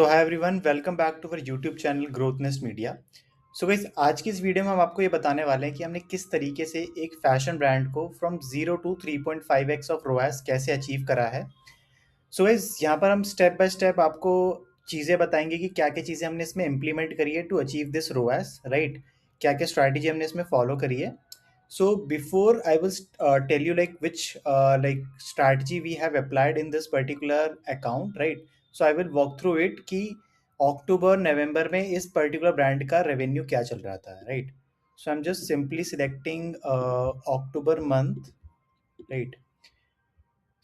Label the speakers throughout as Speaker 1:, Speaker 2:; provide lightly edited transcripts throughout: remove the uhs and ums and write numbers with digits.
Speaker 1: तो hi everyone, welcome back to our YouTube channel Growthness Media. So guys, आज की इस वीडियो में हम आपको ये बताने वाले हैं कि हमने किस तरीके से एक फैशन ब्रांड को फ्रॉम 0 टू 3.5x ऑफ रोएस कैसे अचीव करा है। सो गाइस, यहाँ पर हम स्टेप बाय स्टेप आपको चीज़ें बताएंगे कि क्या क्या चीज़ें हमने इसमें इम्प्लीमेंट करी है to achieve this ROAS, right. क्या क्या स्ट्रैटेजी हमने इसमें फॉलो करी है। So before I will tell you like which like strategy we have applied in this particular account, right? So I will walk through it कि अक्टूबर नवंबर में इस particular brand का रेवेन्यू क्या चल रहा था, right. So I am just simply selecting October month, right?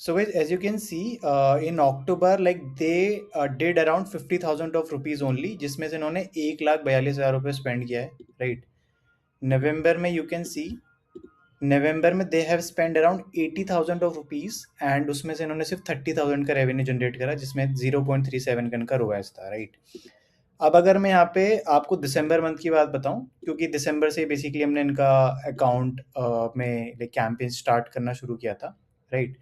Speaker 1: So guys, as you can see, in October, like they did around 50,000 of rupees only, जिसमें से इन्होंने 1,42,000 रुपये स्पेंड किया है, राइट। नवंबर में यू कैन सी, नवंबर में they have spend around 80,000 of rupees and उसमें से इन्होंने सिर्फ 30,000 का रेवेन्यू जनरेट करा, जिसमें 0.37 गन का रोएस था, राइट। अब अगर मैं यहाँ पे आपको दिसंबर मंथ की बात बताऊं, क्योंकि दिसंबर से बेसिकली हमने इनका अकाउंट में लाइक कैंपेन स्टार्ट करना शुरू किया था, राइट।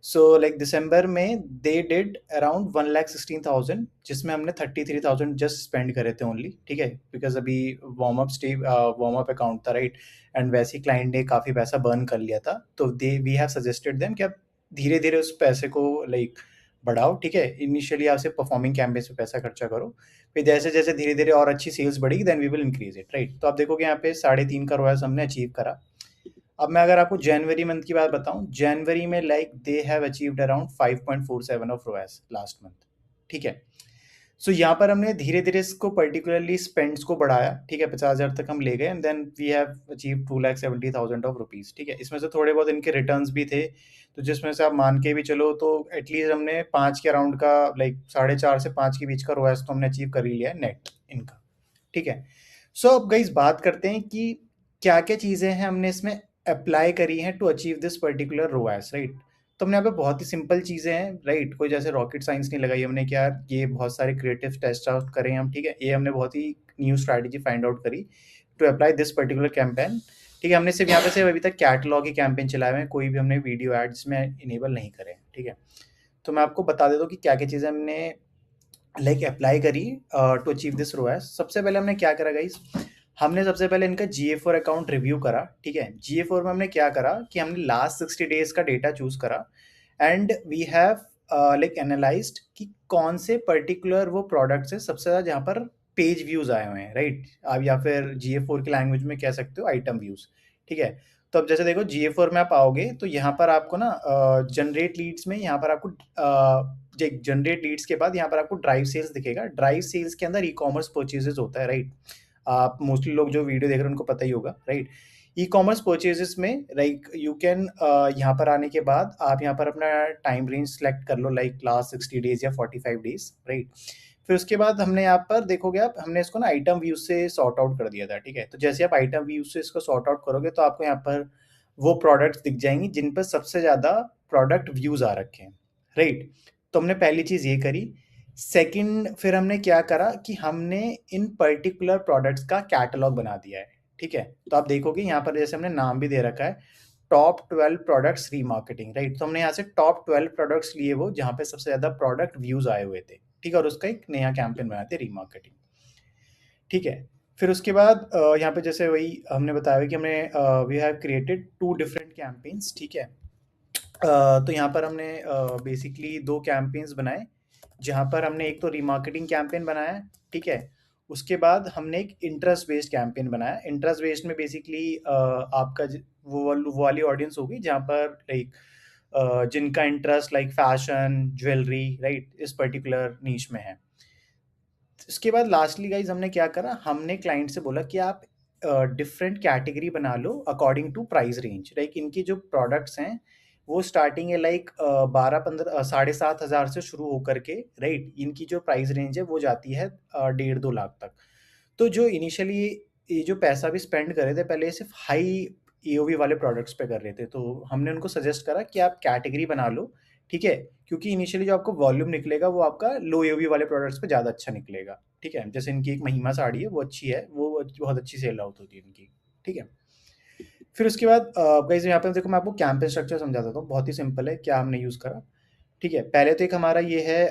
Speaker 1: सो लाइक दिसंबर में दे डिड अराउंड 1,16,000, जिसमें हमने 33,000 जस्ट स्पेंड करे थे ओनली, ठीक है, बिकॉज अभी वार्म अप अकाउंट था, राइट। एंड वैसे ही क्लाइंट ने काफ़ी पैसा बर्न कर लिया था, तो दे वी हैव सजेस्टेड देम कि आप धीरे धीरे उस पैसे को लाइक बढ़ाओ, ठीक है। इनिशियली आप सिर्फ परफॉर्मिंग कैंपेन्स पे पैसा खर्चा करो, फिर जैसे जैसे धीरे धीरे और अच्छी सेल्स बढ़ेगी then we will increase it, right. तो आप देखोगे यहाँ पे 3.5 का रोयास हमने अचीव करा। अब मैं अगर आपको जनवरी मंथ की बात बताऊं, जनवरी में like they have achieved around 5.47 of रोयास last month, ठीक है। सो यहाँ पर हमने धीरे धीरे इसको पर्टिकुलरली स्पेंड्स को बढ़ाया, ठीक है, 50,000 तक हम ले गए and then we have achieve 2,70,000 of rupees, ठीक है। इसमें से थोड़े बहुत इनके रिटर्न्स भी थे, तो जिसमें से आप मान के भी चलो तो एटलीस्ट हमने 5 के अराउंड का, लाइक 4.5 से 5 के बीच का रोएस तो हमने अचीव कर ही लिया है नेट इनका, ठीक है। सो अब गाइस बात करते हैं कि क्या क्या चीज़ें हैं हमने इसमें अप्लाई करी हैं to achieve this particular ROAS, right. तो हमने यहाँ पे बहुत ही सिंपल चीज़ें हैं, राइट। कोई जैसे रॉकेट साइंस नहीं लगाई हमने, क्या ये बहुत सारे क्रिएटिव टेस्ट आउट करें हम, ठीक है। ये हमने बहुत ही न्यू स्ट्रैटेजी फाइंड आउट करी to apply this particular campaign, ठीक है। हमने सिर्फ यहाँ पे सिर्फ अभी तक कैटलॉग ही कैंपेन चलाए हुए हैं, कोई भी हमने वीडियो एड्स में इनेबल नहीं करे, ठीक है। तो मैं आपको बता देता हूँ कि क्या क्या चीज़ें हमने लाइक अप्लाई करी टू अचीव दिस रोएस। सबसे पहले हमने क्या करा गाइस, हमने सबसे पहले इनका GA4 अकाउंट रिव्यू करा, ठीक है। GA4 में हमने क्या करा कि हमने लास्ट 60 डेज का डेटा चूज करा and we have like analysed कि कौन से पर्टिकुलर वो प्रोडक्ट्स है सबसे ज़्यादा जहाँ पर पेज व्यूज आए हुए हैं, राइट। आप या फिर GA4 की लैंग्वेज में कह सकते हो आइटम व्यूज, ठीक है। तो अब जैसे देखो GA4 में आप आओगे तो यहाँ पर आपको ना जनरेट लीड्स में, यहाँ पर आपको जनरेट लीड्स के बाद यहाँ पर आपको ड्राइव सेल्स दिखेगा। ड्राइव सेल्स के अंदर ई कॉमर्स परचेजेस होता है, राइट। आप मोस्टली लोग जो वीडियो देख रहे हैं उनको पता ही होगा, राइट। ई कॉमर्स परचेजेस में लाइक यू कैन यहाँ पर आने के बाद आप यहाँ पर अपना टाइम रेंज सेलेक्ट कर लो, लाइक लास्ट 60 डेज या 45 डेज, राइट। फिर उसके बाद हमने यहाँ पर देखोगे आप, हमने इसको ना आइटम व्यू से सॉर्ट आउट कर दिया था, ठीक है। तो जैसे आप आइटम व्यू से इसको सॉर्ट आउट करोगे तो आपको यहाँ पर वो प्रोडक्ट्स दिख जाएंगी जिन पर सबसे ज़्यादा प्रोडक्ट व्यूज आ रखे हैं, राइट। तो हमने पहली चीज़ ये करी। सेकंड, फिर हमने क्या करा कि हमने इन पर्टिकुलर प्रोडक्ट्स का कैटलॉग बना दिया है, ठीक है। तो आप देखोगे यहाँ पर जैसे हमने नाम भी दे रखा है, टॉप 12 प्रोडक्ट्स रीमार्केटिंग, राइट। तो हमने यहाँ से टॉप 12 प्रोडक्ट्स लिए वो जहाँ पे सबसे ज़्यादा प्रोडक्ट व्यूज आए हुए थे, ठीक है, और उसका एक नया कैंपेन बनाते रीमार्केटिंग, ठीक है। फिर उसके बाद यहाँ पे जैसे वही हमने बताया कि हमने we have created 2 different campaigns, ठीक है। तो यहाँ पर हमने बेसिकली 2 कैंपेन्स बनाए, जहाँ पर हमने एक तो रीमार्केटिंग कैंपेन बनाया, ठीक है। उसके बाद हमने एक इंटरेस्ट बेस्ड कैंपेन बनाया। इंटरेस्ट बेस्ड में बेसिकली आपका वो वाली ऑडियंस होगी जहाँ पर लाइक जिनका interest like fashion, jewellery, right, इस पर्टिकुलर नीश में है। इसके बाद लास्टली गाइज हमने क्या करा, हमने क्लाइंट से बोला कि आप डिफरेंट कैटेगरी बना लो according to price range. Like इनकी जो प्रोडक्ट्स हैं वो स्टार्टिंग है लाइक 12-15 7,500 से शुरू होकर के, राइट। इनकी जो प्राइस रेंज है वो जाती है 1.5-2 लाख तक। तो जो इनिशियली ये जो पैसा भी स्पेंड कर रहे थे पहले सिर्फ हाई EOV वाले प्रोडक्ट्स पे कर रहे थे, तो हमने उनको सजेस्ट करा कि आप कैटेगरी बना लो, ठीक है। क्योंकि इनिशियली जो आपको वॉल्यूम निकलेगा वो आपका लो EOV वाले प्रोडक्ट्स पे ज़्यादा अच्छा निकलेगा, ठीक है। जैसे इनकी एक महिमा साड़ी है, वो अच्छी है, वो बहुत अच्छी सेल आउट होती है इनकी, ठीक है। फिर उसके बाद गाइस यहाँ पे देखो मैं आपको कैंपेन स्ट्रक्चर समझा देता हूँ, बहुत ही सिंपल है क्या हमने यूज़ करा, ठीक है। पहले तो एक हमारा ये है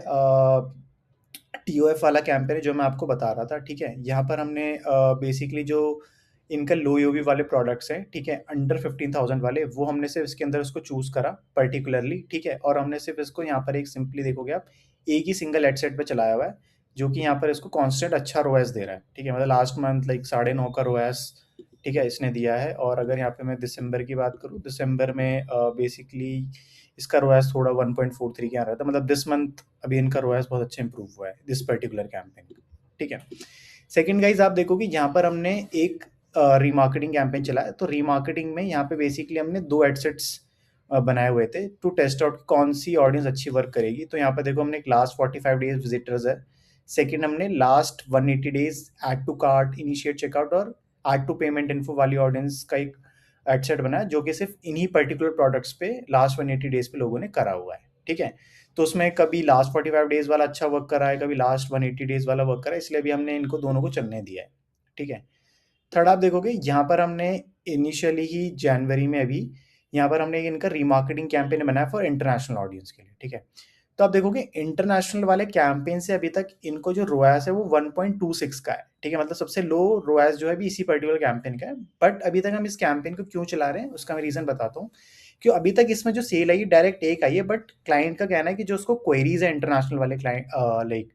Speaker 1: टीओएफ वाला कैंपेन है जो मैं आपको बता रहा था, ठीक है। यहाँ पर हमने बेसिकली जो इनका लो यूवी वाले प्रोडक्ट्स हैं, ठीक है, अंडर 15,000 वाले, वो हमने सिर्फ इसके अंदर उसको चूज करा पर्टिकुलरली, ठीक है। और हमने सिर्फ इसको यहाँ पर एक सिंपली देखोगे आप, एक ही सिंगल हेडसेट पे चलाया हुआ है, जो कि यहाँ पर इसको कांस्टेंट अच्छा रोएस दे रहा है, ठीक है। मतलब लास्ट मंथ लाइक 9.5 का रोएस, ठीक है, इसने दिया है। और अगर यहाँ पे मैं दिसंबर की बात करूँ, दिसंबर में बेसिकली इसका रोएस थोड़ा 1.43 के आ रहा था। मतलब दिस मंथ अभी इनका रोएस बहुत अच्छा इंप्रूव हुआ है दिस पर्टिकुलर कैंपेन, ठीक है। सेकंड गाइज आप देखोगे यहाँ पर हमने एक रीमार्केटिंग कैंपेन चलाया। तो रीमार्केटिंग में यहाँ पे बेसिकली हमने 2 हेडसेट्स बनाए हुए थे टू टेस्ट आउट कौन सी ऑडियंस अच्छी वर्क करेगी। तो यहाँ पर देखो हमने एक लास्ट 45 डेज विजिटर्स है, सेकंड हमने last 180 days add to cart, initiate checkout और ऐड टू पेमेंट इन्फो वाली ऑडियंस का एक हेडसेट बनाया, जो कि सिर्फ इन्हीं पर्टिकुलर प्रोडक्ट्स पे लास्ट 180 डेज पे लोगों ने करा हुआ है, ठीक है। तो उसमें कभी लास्ट 45 डेज वाला अच्छा वर्क कर रहा है, कभी लास्ट 180 डेज वाला वर्क कर रहा है, इसलिए भी हमने इनको दोनों को चलने दिया है, ठीक है। थर्ड आप देखोगे यहाँ पर हमने इनिशियली ही जनवरी में अभी यहाँ पर हमने इनका रीमार्केटिंग कैंपेन बनाया फॉर इंटरनेशनल ऑडियंस के लिए, ठीक है। तो आप देखोगे इंटरनेशनल वाले कैंपेन से अभी तक इनको जो रोयास है वो 1.26 का है, ठीक है। मतलब सबसे लो रोयास जो है अभी इसी पर्टिकुलर कैंपेन का है। बट अभी तक हम इस कैंपेन को क्यों चला रहे हैं उसका मैं रीजन बताता हूँ। क्यों अभी तक इसमें जो सेल आई डायरेक्ट एक आई है, बट क्लाइंट का कहना है कि जो उसको क्वेरीज है इंटरनेशनल वाले क्लाइंट लाइक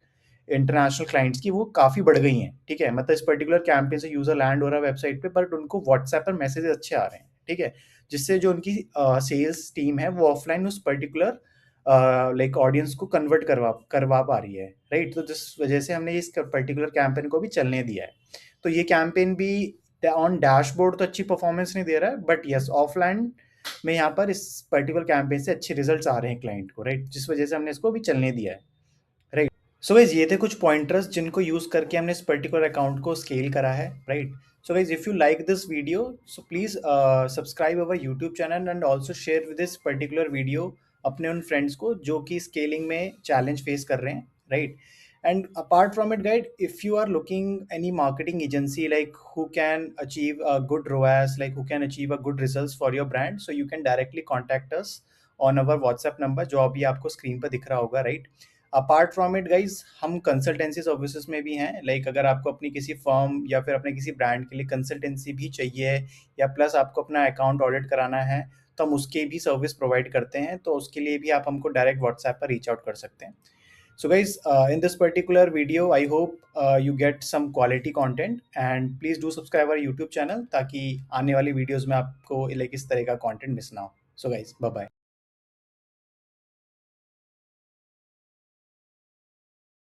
Speaker 1: इंटरनेशनल क्लाइंट्स की वो काफ़ी बढ़ गई हैं, ठीक है। मतलब इस पर्टिकुलर कैंपेन से यूज़र लैंड हो रहा है वेबसाइट पे, बट उनको व्हाट्सएप पर मैसेज अच्छे आ रहे हैं, ठीक है। जिससे जो उनकी सेल्स टीम है वो ऑफलाइन उस पर्टिकुलर लाइक ऑडियंस को कन्वर्ट करवा करवा पा रही है, राइट। तो जिस वजह से हमने इस पर्टिकुलर कैंपेन को भी चलने दिया है। तो ये कैंपेन भी ऑन डैशबोर्ड तो अच्छी परफॉर्मेंस नहीं दे रहा है, बट यस ऑफलाइन में यहाँ पर इस पर्टिकुलर कैंपेन से अच्छे रिजल्ट्स आ रहे हैं क्लाइंट को, राइट। जिस वजह से हमने इसको भी चलने दिया है, राइट। सो गाइज ये थे कुछ पॉइंटर्स जिनको यूज करके हमने इस पर्टिकुलर अकाउंट को स्केल करा है, right. So guys if you like this video, so please subscribe our YouTube channel and also share with this particular video अपने उन फ्रेंड्स को जो कि स्केलिंग में चैलेंज फेस कर रहे हैं, right. And apart from it, guide, if you are looking any marketing agency like who can achieve a good ROAS, like who can achieve a good results for your brand, so you can directly contact us on our WhatsApp number जो अभी आपको screen पर दिख रहा होगा, right. Apart from it guys हम consultancy services में भी हैं। लाइक अगर आपको अपनी किसी फर्म या फिर अपने किसी ब्रांड के लिए कंसल्टेंसी भी चाहिए, या प्लस आपको अपना अकाउंट ऑडिट कराना है, तो हम उसके भी सर्विस प्रोवाइड करते हैं। तो उसके लिए भी आप हमको डायरेक्ट व्हाट्सएप पर रीच आउट कर सकते हैं। So guys, in this particular video, I hope you get some quality content, and please do subscribe our YouTube channel ताकि आने वाली वीडियोस में आपको लाइक इस तरह का कंटेंट मिस ना हो। So guys, bye bye.